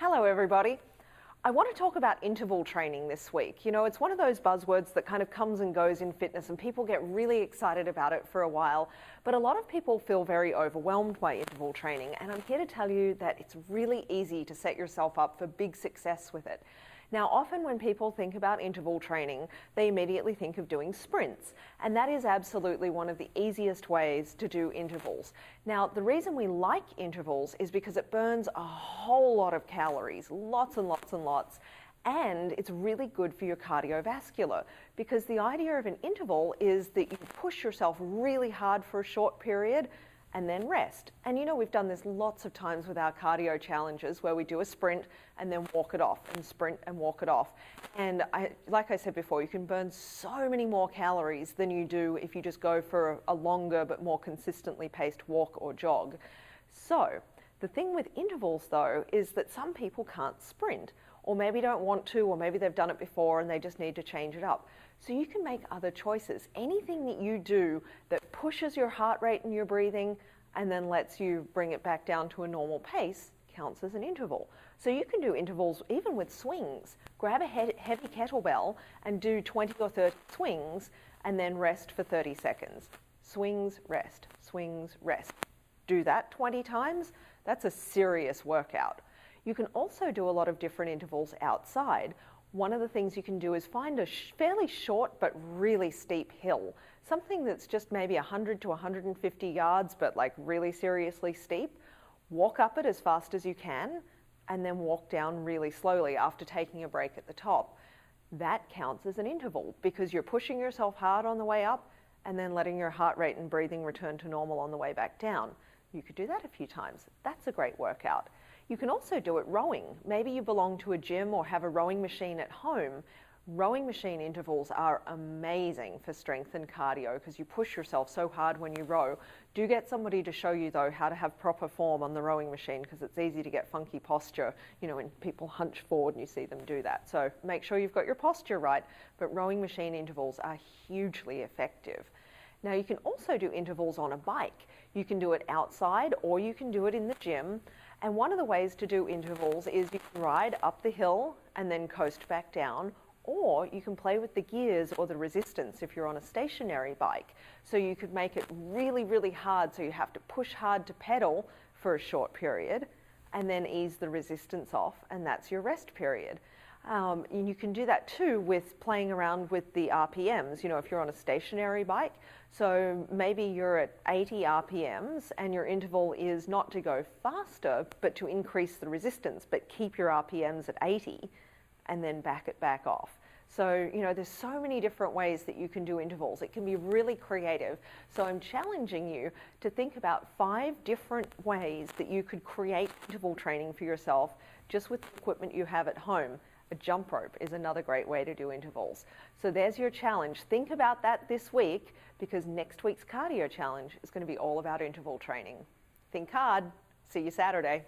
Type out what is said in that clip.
Hello everybody. I want to talk about interval training this week. You know, it's one of those buzzwords that kind of comes and goes in fitness and people get really excited about it for a while, but a lot of people feel very overwhelmed by interval training, and I'm here to tell you that it's really easy to set yourself up for big success with it. Now, often when people think about interval training, they immediately think of doing sprints, and that is absolutely one of the easiest ways to do intervals. Now, the reason we like intervals is because it burns a whole lot of calories, lots and lots and lots, and it's really good for your cardiovascular, because the idea of an interval is that you push yourself really hard for a short period and then rest. And you know, we've done this lots of times with our cardio challenges where we do a sprint and then walk it off, and sprint and walk it off. And like I said before, you can burn so many more calories than you do if you just go for a longer but more consistently paced walk or jog. So the thing with intervals though is that some people can't sprint, or maybe don't want to, or maybe they've done it before and they just need to change it up. So you can make other choices. Anything that you do that pushes your heart rate and your breathing and then lets you bring it back down to a normal pace counts as an interval. So you can do intervals even with swings. Grab a heavy kettlebell and do 20 or 30 swings and then rest for 30 seconds. Swings, rest, swings, rest. Do that 20 times. That's a serious workout. You can also do a lot of different intervals outside. One of the things you can do is find a fairly short but really steep hill, something that's just maybe 100 to 150 yards but like really seriously steep. Walk up it as fast as you can and then walk down really slowly after taking a break at the top. That counts as an interval because you're pushing yourself hard on the way up and then letting your heart rate and breathing return to normal on the way back down. You could do that a few times. That's a great workout. You can also do it rowing. Maybe you belong to a gym or have a rowing machine at home. Rowing machine intervals are amazing for strength and cardio because you push yourself so hard when you row. Do get somebody to show you though how to have proper form on the rowing machine, because it's easy to get funky posture, you know, when people hunch forward and you see them do that. So make sure you've got your posture right, but rowing machine intervals are hugely effective. Now you can also do intervals on a bike. You can do it outside or you can do it in the gym. And one of the ways to do intervals is you can ride up the hill and then coast back down, or you can play with the gears or the resistance if you're on a stationary bike. So you could make it really, really hard, so you have to push hard to pedal for a short period and then ease the resistance off, and that's your rest period. And you can do that too with playing around with the RPMs, you know, if you're on a stationary bike. So maybe you're at 80 RPMs and your interval is not to go faster, but to increase the resistance, but keep your RPMs at 80 and then back it back off. So, you know, there's so many different ways that you can do intervals. It can be really creative. So I'm challenging you to think about 5 different ways that you could create interval training for yourself just with the equipment you have at home. A jump rope is another great way to do intervals. So there's your challenge. Think about that this week, because next week's cardio challenge is going to be all about interval training. Think hard. See you Saturday.